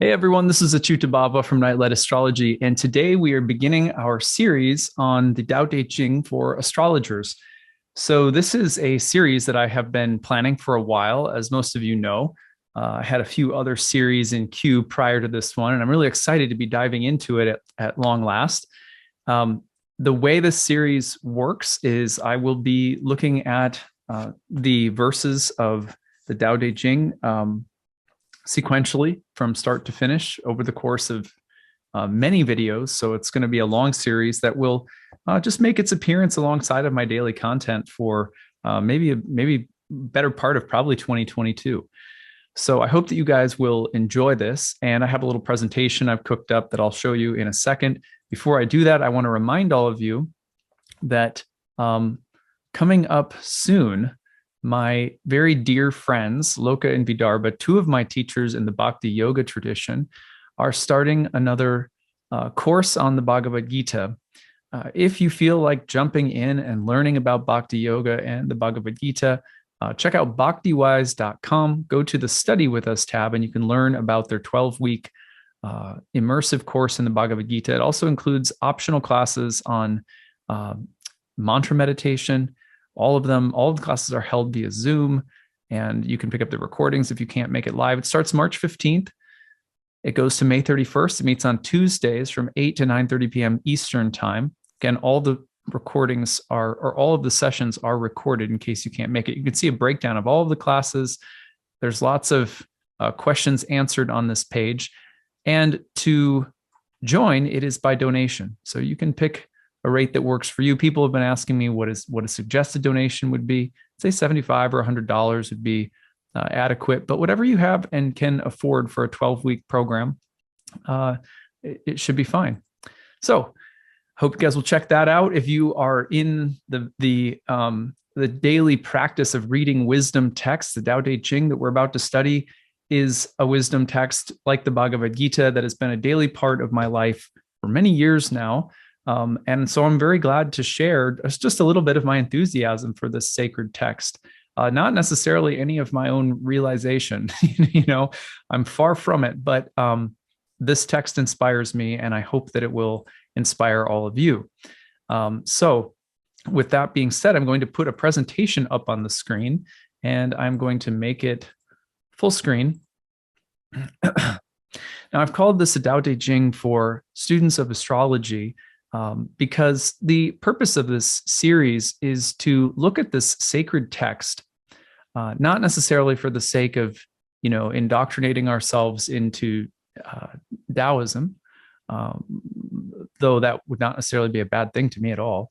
Hey everyone, this is acyuta-bhava from Nightlight Astrology, and today we are beginning our series on the Tao Te Ching for astrologers. So this is a series that I have been planning for a while, as most of you know. I had a few other series in queue prior to this one, and I'm really excited to be diving into it at long last. Um, the way this series works is I will be looking at the verses of the Tao Te Ching sequentially from start to finish over the course of many videos. So it's going to be a long series that will just make its appearance alongside of my daily content for maybe better part of probably 2022. So I hope that you guys will enjoy this. And I have a little presentation I've cooked up that I'll show you in a second. Before I do that, I want to remind all of you that coming up soon, my very dear friends, Loka and Vidarbha, two of my teachers in the Bhakti Yoga tradition, are starting another course on the Bhagavad Gita. If you feel like jumping in and learning about Bhakti Yoga and the Bhagavad Gita, check out bhaktiwise.com. Go to the Study With Us tab, and you can learn about their 12-week immersive course in the Bhagavad Gita. It also includes optional classes on mantra meditation. All of the classes are held via Zoom, and you can pick up the recordings if you can't make it live. It starts March 15th. It goes to May 31st. It meets on Tuesdays from 8 to 9:30 p.m. Eastern time. Again, all the recordings or all of the sessions are recorded in case you can't make it. You can see a breakdown of all of the classes. There's lots of questions answered on this page. And to join, it is by donation. So you can pick a rate that works for you. People have been asking me what a suggested donation would be. Say $75 or $100 would be adequate, but whatever you have and can afford for a 12-week program, it should be fine. So hope you guys will check that out. If you are in the daily practice of reading wisdom texts, the Tao Te Ching that we're about to study is a wisdom text like the Bhagavad Gita that has been a daily part of my life for many years now. And so I'm very glad to share just a little bit of my enthusiasm for this sacred text. Not necessarily any of my own realization, I'm far from it, but this text inspires me, and I hope that it will inspire all of you. So with that being said, I'm going to put a presentation up on the screen, and I'm going to make it full screen. Now, I've called this a Tao Te Ching for students of astrology, because the purpose of this series is to look at this sacred text, not necessarily for the sake of, indoctrinating ourselves into Taoism, though that would not necessarily be a bad thing to me at all.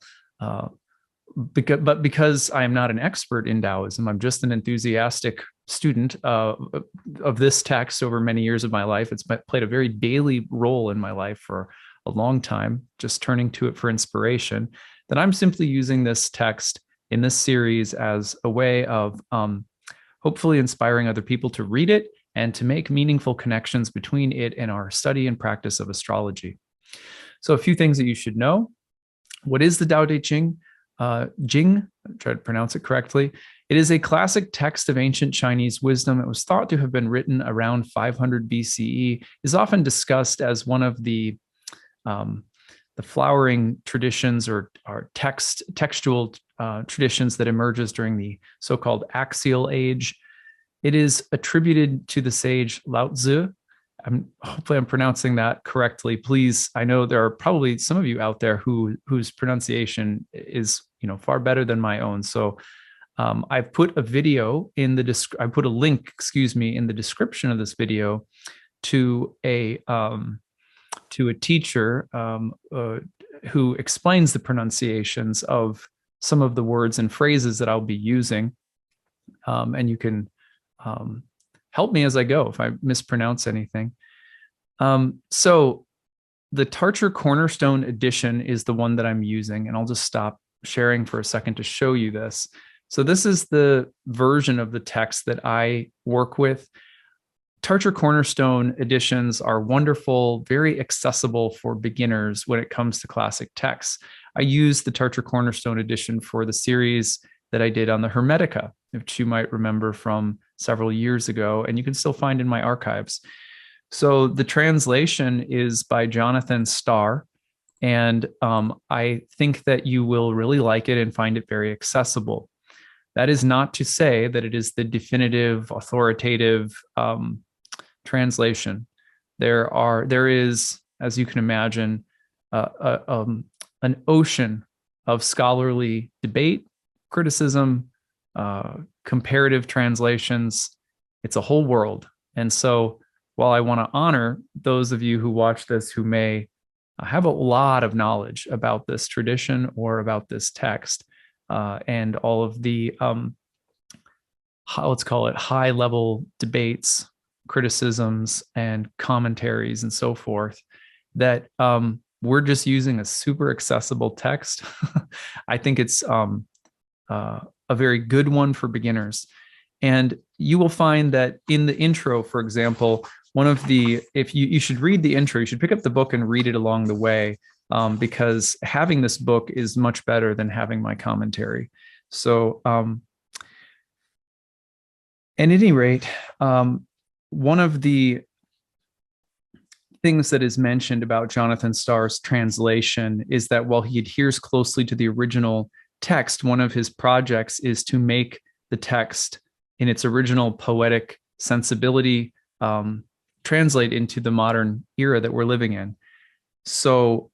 But because I am not an expert in Taoism, I'm just an enthusiastic student of this text over many years of my life. It's played a very daily role in my life for a long time, just turning to it for inspiration, that I'm simply using this text in this series as a way of hopefully inspiring other people to read it and to make meaningful connections between it and our study and practice of astrology. So a few things that you should know. What is the Tao Te Ching? Jing, try to pronounce it correctly. It is a classic text of ancient Chinese wisdom. It was thought to have been written around 500 BCE, is often discussed as one of the flowering traditions or textual traditions that emerges during the so-called axial age. It is attributed to the sage Lao Tzu. Hopefully I'm pronouncing that correctly. Please, I know there are probably some of you out there whose pronunciation is far better than my own. So I've put a video in I put a link, in the description of this video to a teacher who explains the pronunciations of some of the words and phrases that I'll be using. And you can help me as I go if I mispronounce anything. So the Tarcher Cornerstone edition is the one that I'm using, and I'll just stop sharing for a second to show you this. So this is the version of the text that I work with. Tarcher Cornerstone editions are wonderful, very accessible for beginners when it comes to classic texts. I used the Tarcher Cornerstone edition for the series that I did on the Hermetica, which you might remember from several years ago, and you can still find in my archives. So the translation is by Jonathan Starr, and I think that you will really like it and find it very accessible. That is not to say that it is the definitive, authoritative translation. There is, as you can imagine, an ocean of scholarly debate, criticism, comparative translations. It's a whole world. And so, while I want to honor those of you who watch this who may have a lot of knowledge about this tradition or about this text, and all of the let's call it high level debates, criticisms, and commentaries and so forth, that we're just using a super accessible text. I think it's a very good one for beginners. And you will find that in the intro, for example, one of the, if you should read the intro, you should pick up the book and read it along the way, because having this book is much better than having my commentary. So, at any rate, one of the things that is mentioned about Jonathan Starr's translation is that while he adheres closely to the original text, one of his projects is to make the text in its original poetic sensibility translate into the modern era that we're living in. So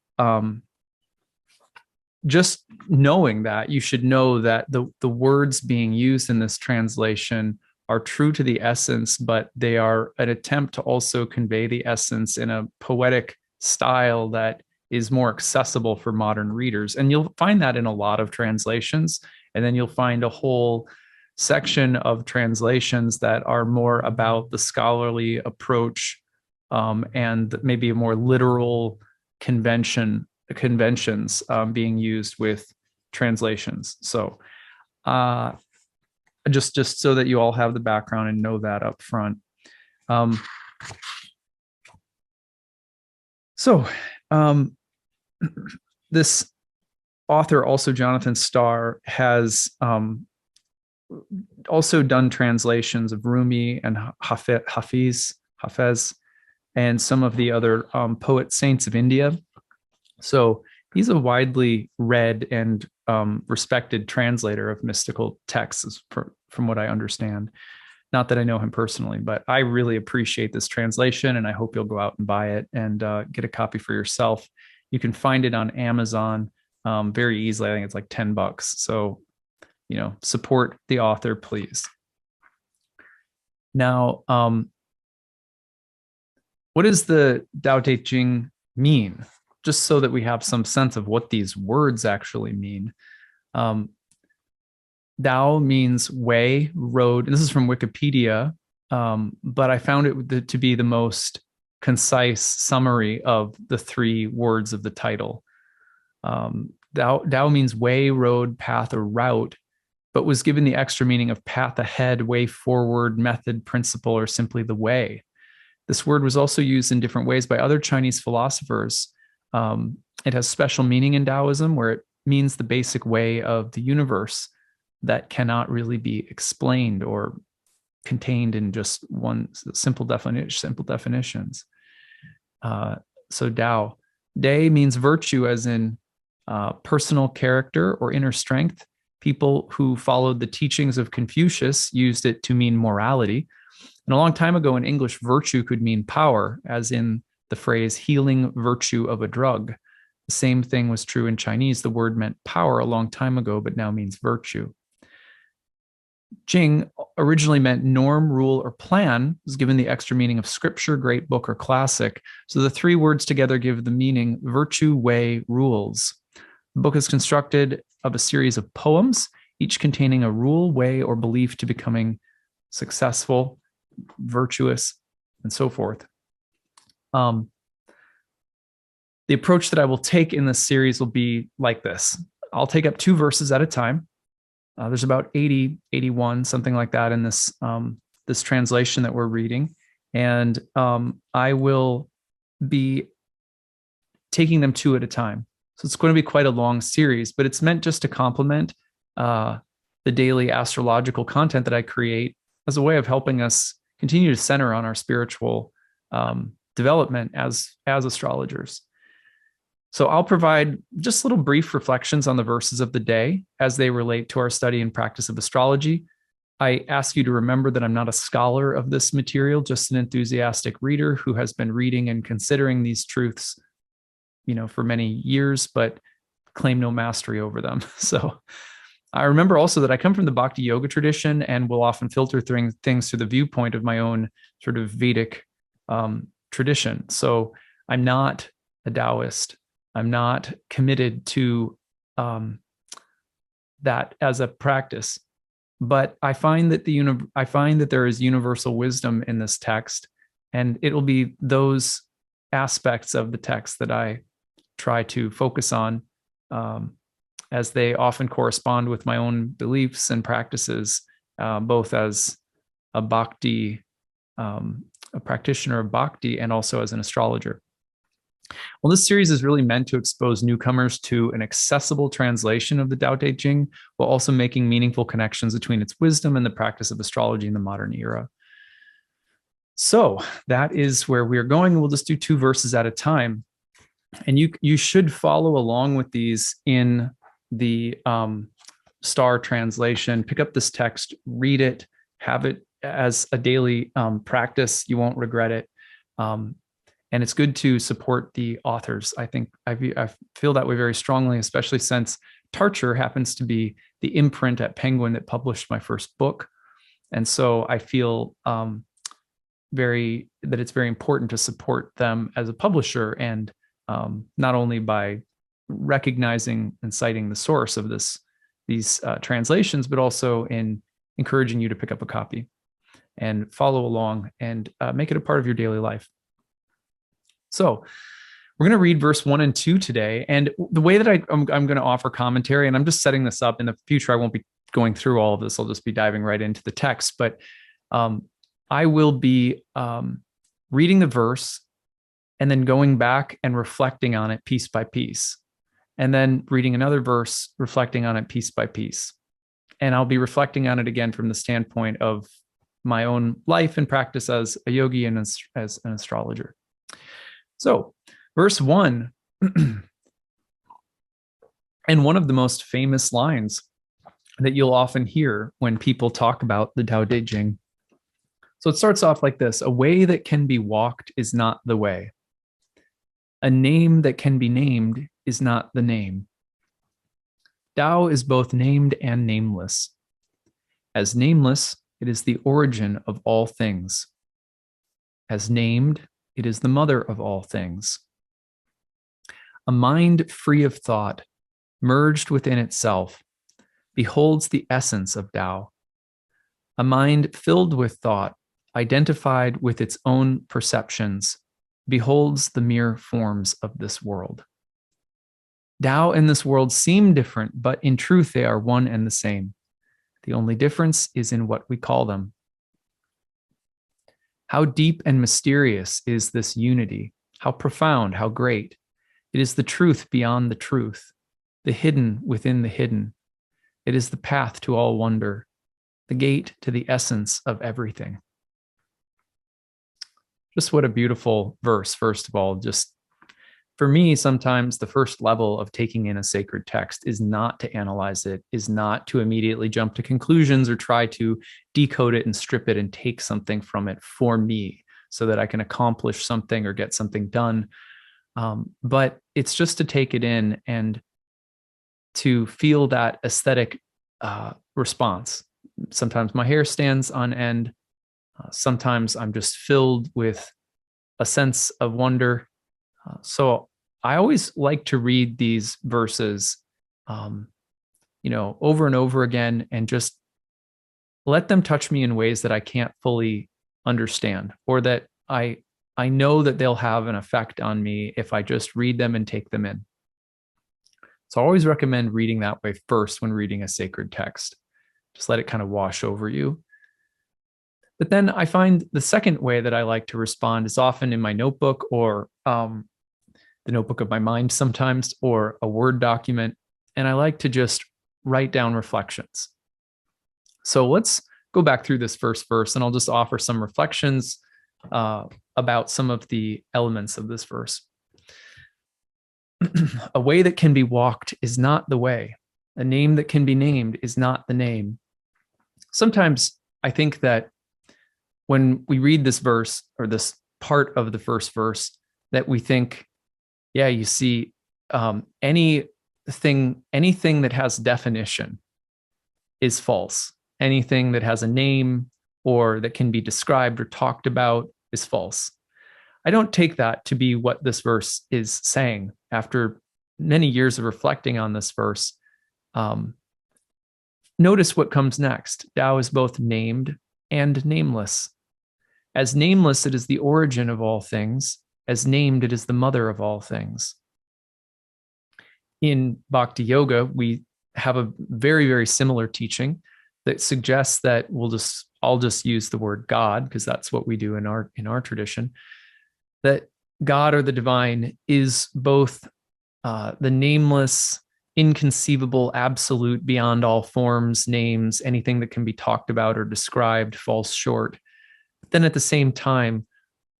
just knowing that, you should know that the words being used in this translation are true to the essence, but they are an attempt to also convey the essence in a poetic style that is more accessible for modern readers. And you'll find that in a lot of translations. And then you'll find a whole section of translations that are more about the scholarly approach, and maybe a more literal conventions being used with translations. So just so that you all have the background and know that up front. This author, also Jonathan Starr, has also done translations of Rumi and Hafez, and some of the other poet saints of India. So he's a widely read and respected translator of mystical texts, from what I understand. Not that I know him personally, but I really appreciate this translation, and I hope you'll go out and buy it and get a copy for yourself. You can find it on Amazon very easily. I think it's like $10. So, support the author, please. Now, what does the Tao Te Ching mean? Just so that we have some sense of what these words actually mean. Dao means way, road, and this is from Wikipedia, but I found it to be the most concise summary of the three words of the title. Dao means way, road, path, or route, but was given the extra meaning of path ahead, way forward, method, principle, or simply the way. This word was also used in different ways by other Chinese philosophers. It has special meaning in Taoism, where it means the basic way of the universe that cannot really be explained or contained in just one simple definitions. So Dao. De means virtue, as in personal character or inner strength. People who followed the teachings of Confucius used it to mean morality. And a long time ago in English, virtue could mean power, as in the phrase healing virtue of a drug. The same thing was true in Chinese. The word meant power a long time ago, but now means virtue. Jing originally meant norm, rule, or plan, was given the extra meaning of scripture, great book, or classic. So the three words together give the meaning virtue, way, rules. The book is constructed of a series of poems, each containing a rule, way, or belief to becoming successful, virtuous, and so forth. The approach that I will take in this series will be like this. I'll take up 2 verses at a time. There's about 80, 81, something like that in this, this translation that we're reading. And I will be taking them 2 at a time. So it's going to be quite a long series, but it's meant just to complement the daily astrological content that I create as a way of helping us continue to center on our spiritual development as astrologers. So I'll provide just little brief reflections on the verses of the day as they relate to our study and practice of astrology. I ask you to remember that I'm not a scholar of this material, just an enthusiastic reader who has been reading and considering these truths, for many years, but claim no mastery over them. So I remember also that I come from the Bhakti yoga tradition and will often filter things through the viewpoint of my own sort of Vedic tradition. So I'm not a Taoist. I'm not committed to that as a practice, but I find that there is universal wisdom in this text, and it'll be those aspects of the text that I try to focus on, as they often correspond with my own beliefs and practices, both as a bhakti, a practitioner of bhakti, and also as an astrologer. Well, this series is really meant to expose newcomers to an accessible translation of the Tao Te Ching, while also making meaningful connections between its wisdom and the practice of astrology in the modern era. So that is where we are going. We'll just do 2 verses at a time. And you should follow along with these in the star translation. Pick up this text, read it, have it as a daily practice. You won't regret it. And it's good to support the authors. I think I feel that way very strongly, especially since Tarcher happens to be the imprint at Penguin that published my first book. And so I feel that it's very important to support them as a publisher, and not only by recognizing and citing the source of these translations, but also in encouraging you to pick up a copy and follow along and make it a part of your daily life. So we're going to read verse 1 and 2 today. And the way that I'm going to offer commentary, and I'm just setting this up, in the future, I won't be going through all of this. I'll just be diving right into the text. But I will be reading the verse and then going back and reflecting on it piece by piece, and then reading another verse, reflecting on it piece by piece. And I'll be reflecting on it again from the standpoint of my own life and practice as a yogi and as an astrologer. So verse 1, and one of the most famous lines that you'll often hear when people talk about the Dao De Jing. So it starts off like this: a way that can be walked is not the way. A name that can be named is not the name. Tao is both named and nameless. As nameless, it is the origin of all things. As named, it is the mother of all things. A mind free of thought, merged within itself, beholds the essence of Tao. A mind filled with thought, identified with its own perceptions, beholds the mere forms of this world. Tao and this world seem different, but in truth they are one and the same. The only difference is in what we call them. How deep and mysterious is this unity? How profound, how great. It is the truth beyond the truth, the hidden within the hidden. It is the path to all wonder, the gate to the essence of everything. Just what a beautiful verse, first of all. Just for me, sometimes the first level of taking in a sacred text is not to analyze it, is not to immediately jump to conclusions or try to decode it and strip it and take something from it for me so that I can accomplish something or get something done. But it's just to take it in and to feel that aesthetic response. Sometimes my hair stands on end. Sometimes I'm just filled with a sense of wonder. So I always like to read these verses, over and over again, and just let them touch me in ways that I can't fully understand, or that I know that they'll have an effect on me if I just read them and take them in. So I always recommend reading that way first when reading a sacred text. Just let it kind of wash over you. But then I find the second way that I like to respond is often in my notebook, or the notebook of my mind sometimes, or a Word document. And I like to just write down reflections. So let's go back through this first verse, and I'll just offer some reflections about some of the elements of this verse. A way that can be walked is not the way. A name that can be named is not the name. Sometimes I think that when we read this verse, or this part of the first verse, that we think, yeah, you see, anything that has definition is false. Anything that has a name or that can be described or talked about is false. I don't take that to be what this verse is saying. After many years of reflecting on this verse, notice what comes next. Tao is both named and nameless. As nameless, it is the origin of all things. As named, it is the mother of all things. In Bhakti Yoga, we have a very, very similar teaching that suggests that I'll just use the word God, because that's what we do in our tradition, that God, or the divine, is both the nameless, inconceivable, absolute, beyond all forms, names, anything that can be talked about or described falls short. But then at the same time,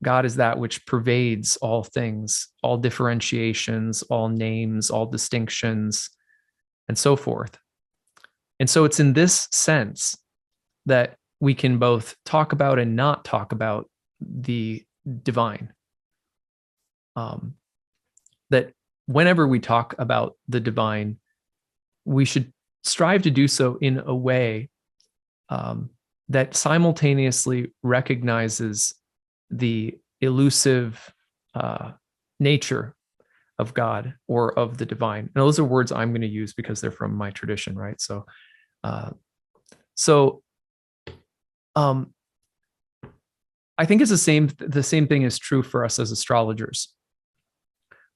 God is that which pervades all things, all differentiations, all names, all distinctions, and so forth. And so it's in this sense that we can both talk about and not talk about the divine. That whenever we talk about the divine, we should strive to do so in a way that simultaneously recognizes the elusive nature of God or of the divine. And those are words I'm going to use because they're from my tradition, right? So I think it's the same thing is true for us as astrologers.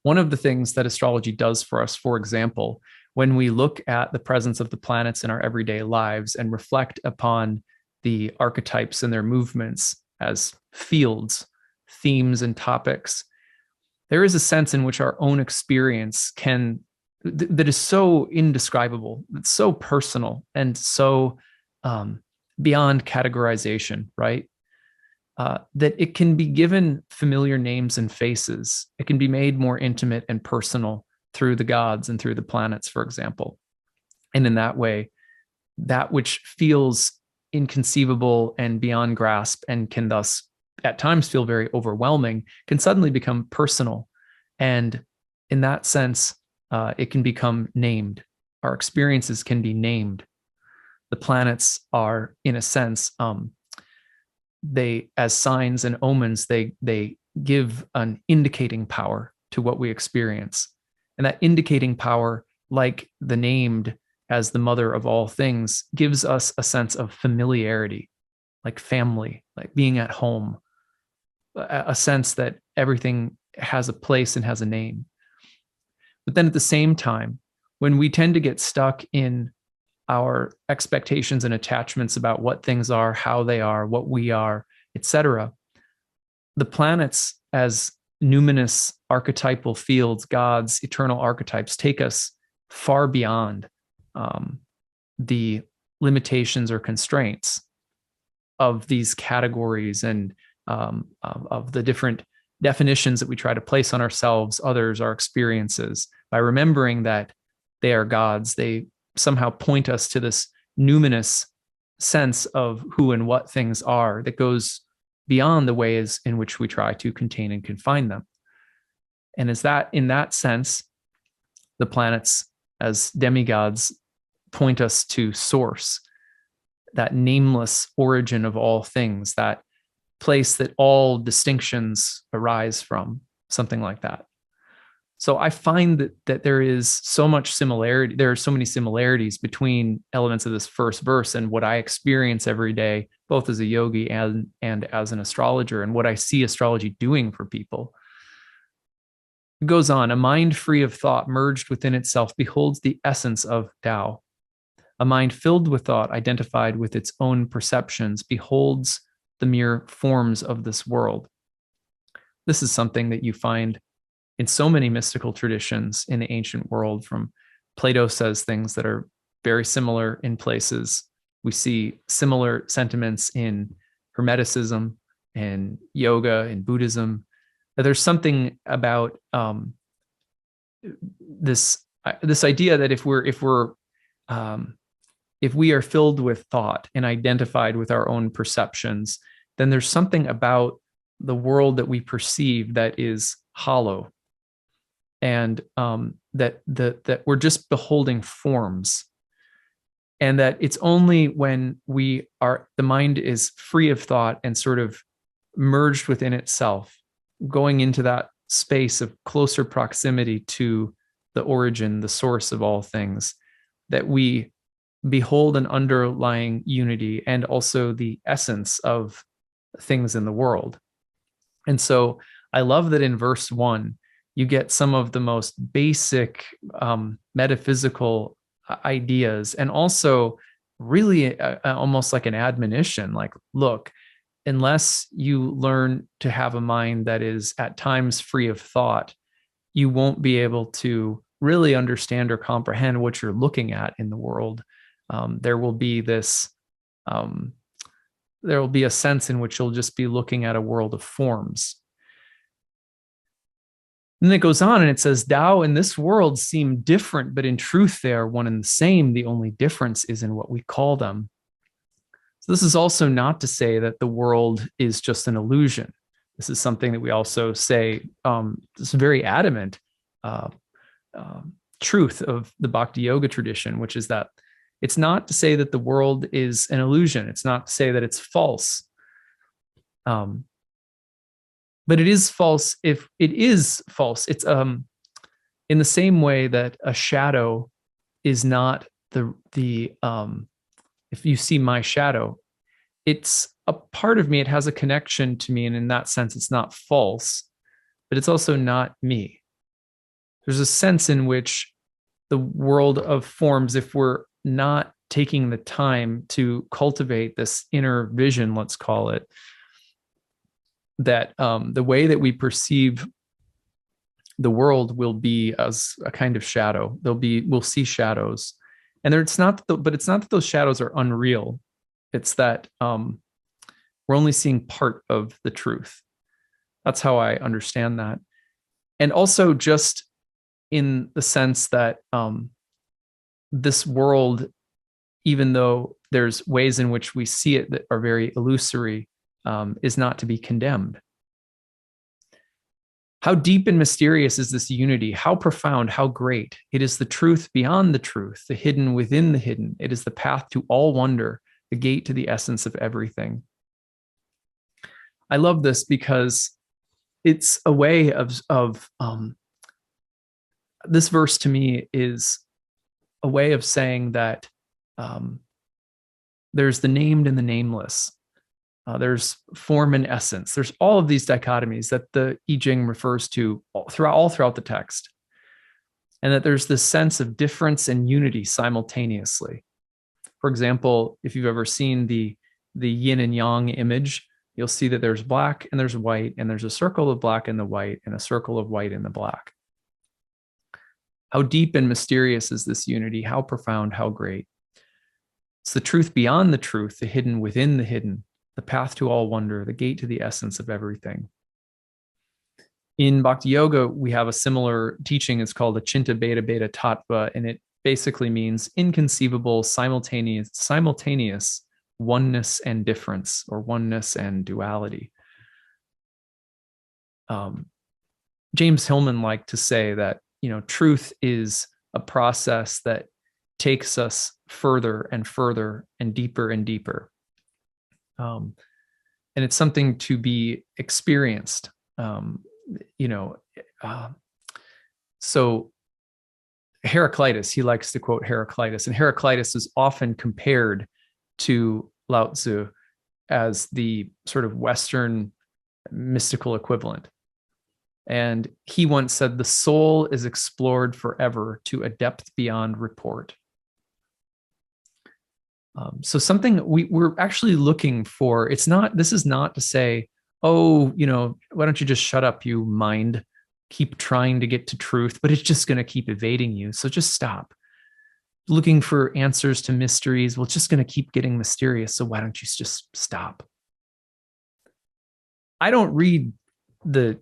One of the things that astrology does for us, for example, when we look at the presence of the planets in our everyday lives and reflect upon the archetypes and their movements as fields, themes, and topics, there is a sense in which our own experience that is so indescribable, it's so personal and so beyond categorization, right? That it can be given familiar names and faces. It can be made more intimate and personal through the gods and through the planets, for example. And in that way, that which feels inconceivable and beyond grasp and can thus at times feel very overwhelming can suddenly become personal. And in that sense, it can become named. Our experiences can be named. The planets are, in a sense, they, as signs and omens, they give an indicating power to what we experience. And that indicating power, like the named as the mother of all things, gives us a sense of familiarity, like family, like being at home, a sense that everything has a place and has a name. But then at the same time, when we tend to get stuck in our expectations and attachments about what things are, how they are, what we are, etc., the planets as numinous archetypal fields, gods, eternal archetypes, take us far beyond the limitations or constraints of these categories and of the different definitions that we try to place on ourselves, others, our experiences. By remembering that they are gods, they somehow point us to this numinous sense of who and what things are that goes beyond the ways in which we try to contain and confine them. And is that, in that sense, the planets as demigods point us to source, that nameless origin of all things, that place that all distinctions arise from, something like that. So I find that there is so much similarity. There are so many similarities between elements of this first verse and what I experience every day, both as a yogi and as an astrologer, and what I see astrology doing for people. It goes on, a mind free of thought, merged within itself, beholds the essence of Tao. A mind filled with thought, identified with its own perceptions, beholds the mere forms of this world. This is something that you find in so many mystical traditions in the ancient world. From Plato says things that are very similar in places. We see similar sentiments in Hermeticism, and yoga and Buddhism. There's something about this idea that if we are filled with thought and identified with our own perceptions, then there's something about the world that we perceive that is hollow, and that we're just beholding forms, and that it's only when the mind is free of thought and sort of merged within itself, going into that space of closer proximity to the origin, the source of all things, that we behold an underlying unity and also the essence of things in the world. And so I love that in verse 1, you get some of the most basic metaphysical ideas, and also really almost like an admonition, like, look, unless you learn to have a mind that is at times free of thought, you won't be able to really understand or comprehend what you're looking at in the world. There will be a sense in which you'll just be looking at a world of forms. And then it goes on and it says, Tao and this world seem different, but in truth, they are one and the same. The only difference is in what we call them. So this is also not to say that the world is just an illusion. This is something that we also say, this very adamant truth of the Bhakti Yoga tradition, which is that it's not to say that the world is an illusion. It's not to say that it's false. But it is false if it is false. It's in the same way that a shadow is not the if you see my shadow, it's a part of me. It has a connection to me, and in that sense, it's not false, but it's also not me. There's a sense in which the world of forms, if we're not taking the time to cultivate this inner vision, let's call it, that the way that we perceive the world will be as a kind of shadow. We'll see shadows, and it's not that those shadows are unreal. It's that we're only seeing part of the truth. That's how I understand that. And also just in the sense that this world, even though there's ways in which we see it that are very illusory, is not to be condemned. How deep and mysterious is this unity? How profound, how great. It is the truth beyond the truth, the hidden within the hidden. It is the path to all wonder, the gate to the essence of everything. I love this because it's a way of this verse to me is a way of saying that there's the named and the nameless. There's form and essence. There's all of these dichotomies that the I Ching refers to all throughout the text. And that there's this sense of difference and unity simultaneously. For example, if you've ever seen the yin and yang image, you'll see that there's black and there's white, and there's a circle of black in the white and a circle of white in the black. How deep and mysterious is this unity? How profound, how great. It's the truth beyond the truth, the hidden within the hidden, the path to all wonder, the gate to the essence of everything. In Bhakti Yoga, we have a similar teaching. It's called acyuta-bhava tattva, and it basically means inconceivable, simultaneous oneness and difference, or oneness and duality. James Hillman liked to say that, truth is a process that takes us further and further and deeper and deeper. And it's something to be experienced. So Heraclitus, he likes to quote Heraclitus, and Heraclitus is often compared to Lao Tzu as the sort of Western mystical equivalent. And he once said, the soul is explored forever to a depth beyond report. So something we're actually looking for, this is not to say, oh, why don't you just shut up, you mind, keep trying to get to truth, but it's just going to keep evading you. So just stop looking for answers to mysteries. Well, it's just going to keep getting mysterious. So why don't you just stop? I don't read the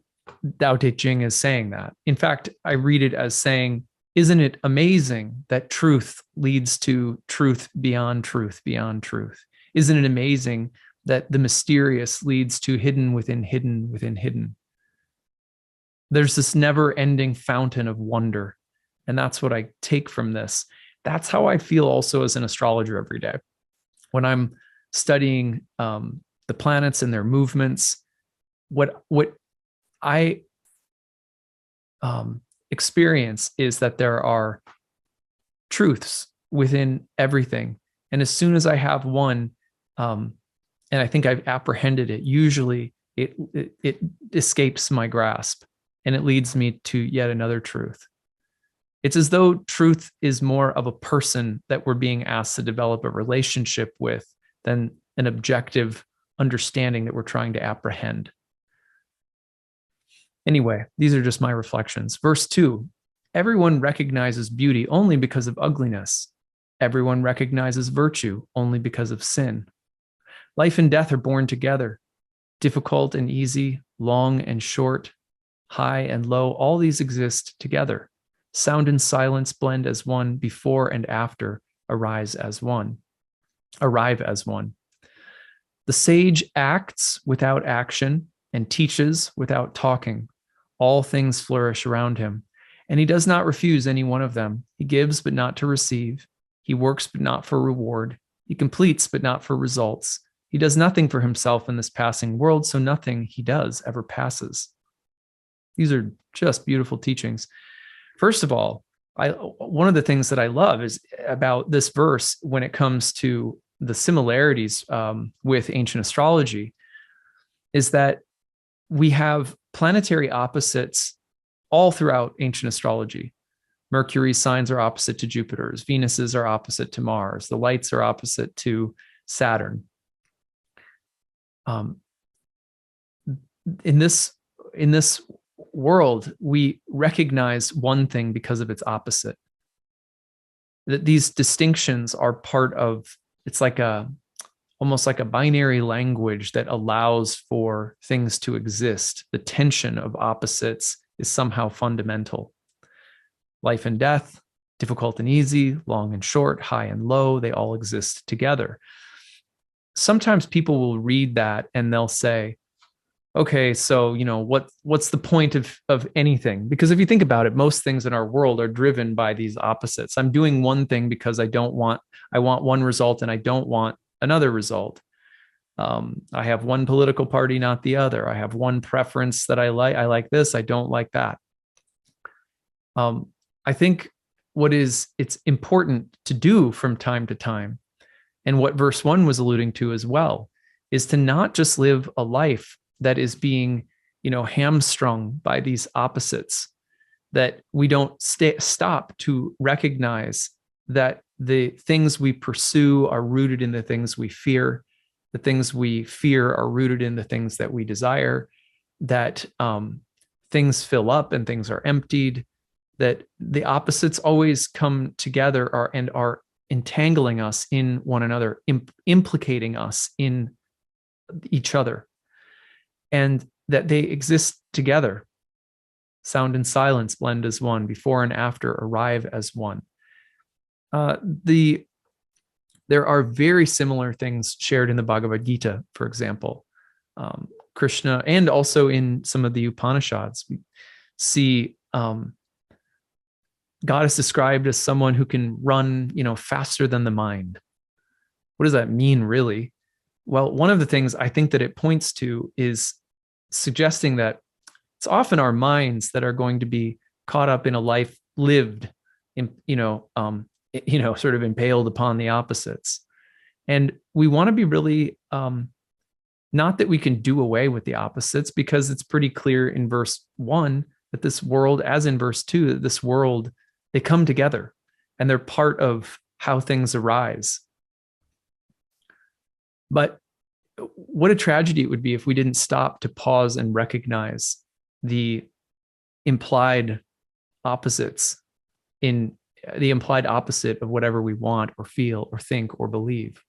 Tao Te Ching as saying that. In fact, I read it as saying, isn't it amazing that truth leads to truth beyond truth beyond truth? Isn't it amazing that the mysterious leads to hidden within hidden within hidden? There's this never ending fountain of wonder. And that's what I take from this. That's how I feel also as an astrologer every day. When I'm studying the planets and their movements, what I experience is that there are truths within everything. And as soon as I have one, and I think I've apprehended it, usually it escapes my grasp and it leads me to yet another truth. It's as though truth is more of a person that we're being asked to develop a relationship with than an objective understanding that we're trying to apprehend. Anyway, these are just my reflections. Verse 2, everyone recognizes beauty only because of ugliness. Everyone recognizes virtue only because of sin. Life and death are born together. Difficult and easy, long and short, high and low, all these exist together. Sound and silence blend as one, before and after arrive as one. The sage acts without action and teaches without talking. All things flourish around him, and he does not refuse any one of them. He gives, but not to receive. He works, but not for reward. He completes, but not for results. He does nothing for himself in this passing world, so nothing he does ever passes. These are just beautiful teachings. First of all, one of the things that I love is about this verse when it comes to the similarities with ancient astrology is that we have planetary opposites all throughout ancient astrology. Mercury's signs are opposite to Jupiter's. Venus's are opposite to Mars. The lights are opposite to Saturn. In this world, we recognize one thing because of its opposite. That these distinctions are part of, it's like almost like a binary language that allows for things to exist. The tension of opposites is somehow fundamental. Life and death, difficult and easy, long and short, high and low, they all exist together. Sometimes people will read that and they'll say, okay, so, what's the point of anything? Because if you think about it, most things in our world are driven by these opposites. I'm doing one thing because I want one result and I don't want another result. I have one political party, not the other. I have one preference that I like. I like this. I don't like that. I think it's important to do from time to time, and what verse 1 was alluding to as well, is to not just live a life that is being, hamstrung by these opposites, that we don't stop to recognize that the things we pursue are rooted in the things we fear. The things we fear are rooted in the things that we desire, that things fill up and things are emptied, that the opposites always come together and are entangling us in one another, implicating us in each other, and that they exist together. Sound and silence blend as one, before and after arrive as one. There are very similar things shared in the Bhagavad Gita, for example. Krishna, and also in some of the Upanishads, we see God is described as someone who can run, faster than the mind. What does that mean, really? Well, one of the things I think that it points to is suggesting that it's often our minds that are going to be caught up in a life lived, sort of impaled upon the opposites. And we want to be really, not that we can do away with the opposites, because it's pretty clear in verse 1 that this world, as in verse 2, that this world, they come together and they're part of how things arise. But what a tragedy it would be if we didn't stop to pause and recognize the implied opposites in the implied opposite of whatever we want or feel or think or believe.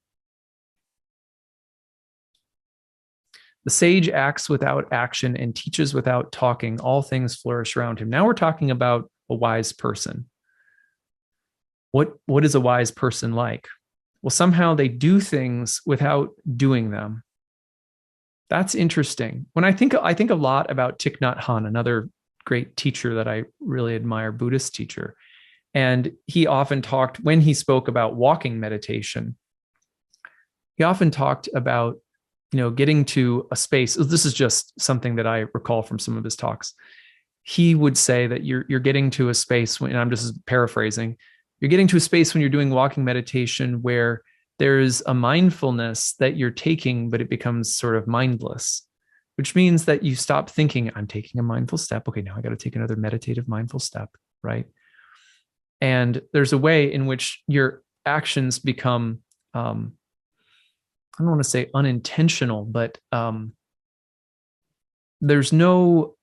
The sage acts without action and teaches without talking. All things flourish around him. Now we're talking about a wise person. What is a wise person like? Well, somehow they do things without doing them. That's interesting. When I think a lot about Thich Nhat Hanh, another great teacher that I really admire, Buddhist teacher. And he often talked, when he spoke about walking meditation, he often talked about, getting to a space. This is just something that I recall from some of his talks. He would say that you're getting to a space when, and I'm just paraphrasing, you're getting to a space when you're doing walking meditation where there's a mindfulness that you're taking, but it becomes sort of mindless, which means that you stop thinking, I'm taking a mindful step. Okay, now I got to take another meditative mindful step, right? And there's a way in which your actions become, I don't want to say unintentional, but there's no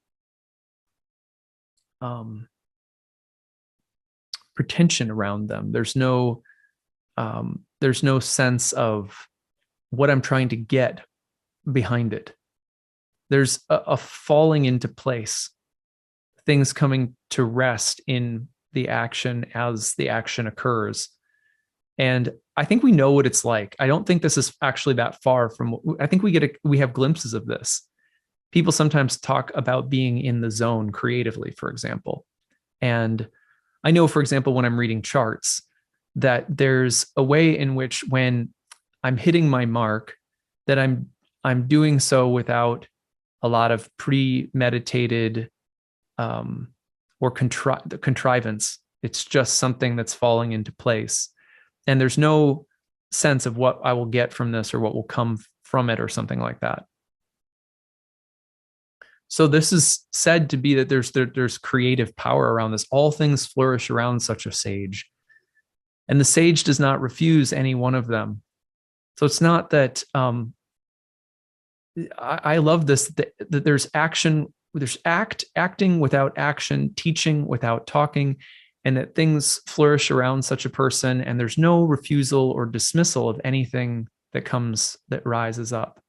pretension around them. There's no sense of what I'm trying to get behind it. There's a falling into place, things coming to rest in the action as the action occurs. And I think we know what it's like. I don't think this is actually that far from, I think we have glimpses of this. People sometimes talk about being in the zone creatively, for example. And I know, for example, when I'm reading charts, that there's a way in which when I'm hitting my mark, that I'm doing so without a lot of premeditated or contrivance. It's just something that's falling into place. And there's no sense of what I will get from this or what will come from it or something like that. So this is said to be that there's creative power around this. All things flourish around such a sage. And the sage does not refuse any one of them. So it's not that I love this, that there's action, there's acting without action, teaching without talking, and that things flourish around such a person, and there's no refusal or dismissal of anything that rises up.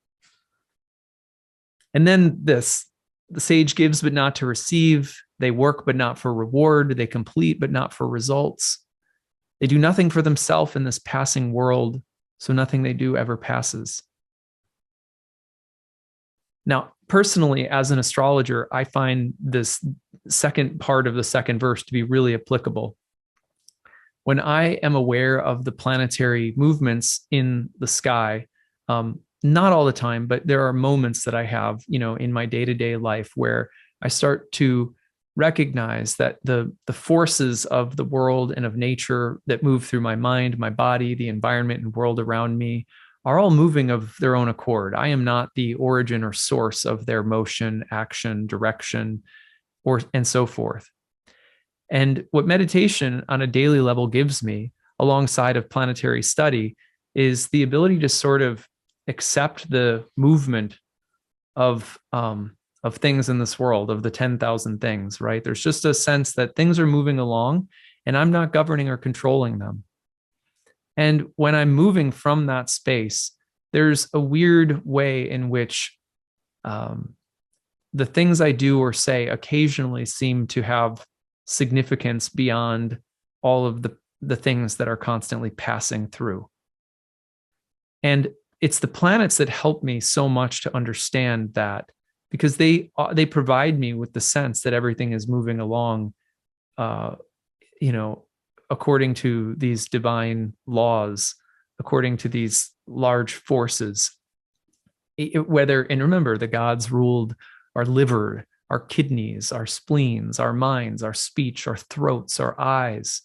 And then this, the sage gives but not to receive. They work but not for reward. They complete but not for results. They do nothing for themselves in this passing world, so nothing they do ever passes. Now, personally, as an astrologer, I find this second part of the second verse to be really applicable. When I am aware of the planetary movements in the sky, not all the time, but there are moments that I have, in my day-to-day life where I start to recognize that the forces of the world and of nature that move through my mind, my body, the environment and world around me are all moving of their own accord. I am not the origin or source of their motion, action, direction, and so forth. And what meditation on a daily level gives me, alongside of planetary study, is the ability to sort of accept the movement of things in this world, of the 10,000 things, right? There's just a sense that things are moving along and I'm not governing or controlling them. And when I'm moving from that space, there's a weird way in which the things I do or say occasionally seem to have significance beyond all of the things that are constantly passing through. And it's the planets that help me so much to understand that, because they provide me with the sense that everything is moving along, according to these divine laws, according to these large forces. And remember, the gods ruled our liver, our kidneys, our spleens, our minds, our speech, our throats, our eyes.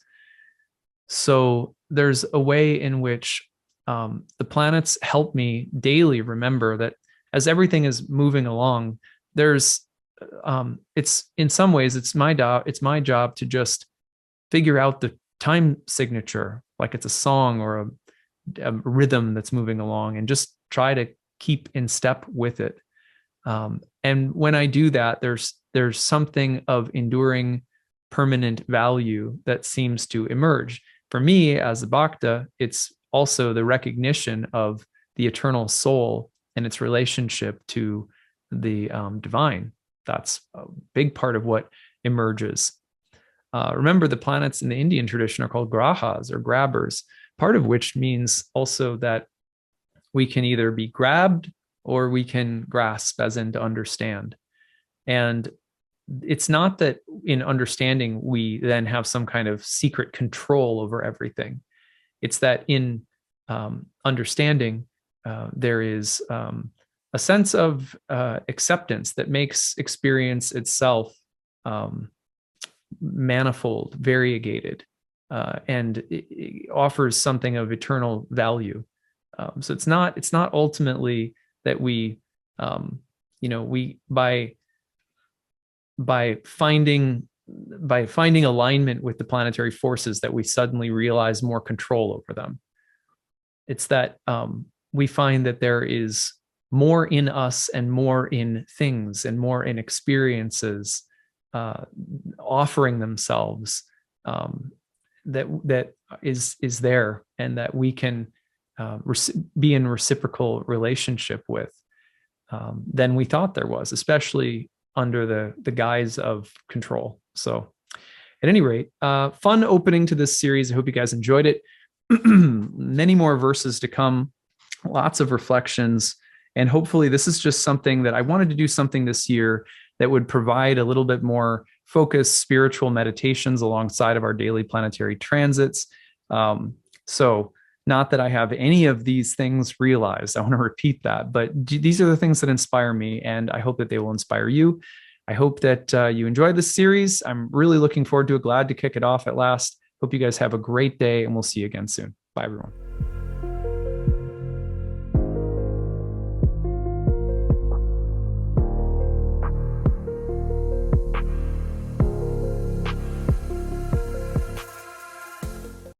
So there's a way in which the planets help me daily remember that as everything is moving along, it's in some ways, it's my job to just figure out the time signature, like it's a song or a rhythm that's moving along, and just try to keep in step with it. And when I do that, there's something of enduring, permanent value that seems to emerge. For me, as a Bhakta, it's also the recognition of the eternal soul and its relationship to the divine. That's a big part of what emerges. Remember, the planets in the Indian tradition are called grahas or grabbers, part of which means also that we can either be grabbed or we can grasp, as in to understand. And it's not that in understanding we then have some kind of secret control over everything. It's that in understanding, there is a sense of acceptance that makes experience itself manifold, variegated, and it offers something of eternal value. So it's not ultimately that we, we by finding alignment with the planetary forces that we suddenly realize more control over them. It's that we find that there is more in us and more in things and more in experiences offering themselves that is there, and that we can be in reciprocal relationship with than we thought there was, especially under the guise of control. So at any rate, fun opening to this series. I hope you guys enjoyed it. Many more verses to come, lots of reflections. And hopefully this is just something that I wanted to do something this year that would provide a little bit more focused spiritual meditations alongside of our daily planetary transits. So not that I have any of these things realized. I want to repeat that, but these are the things that inspire me, and I hope that they will inspire you. I hope that you enjoyed this series. I'm really looking forward to it. Glad to kick it off at last. Hope you guys have a great day, and we'll see you again soon. Bye, everyone.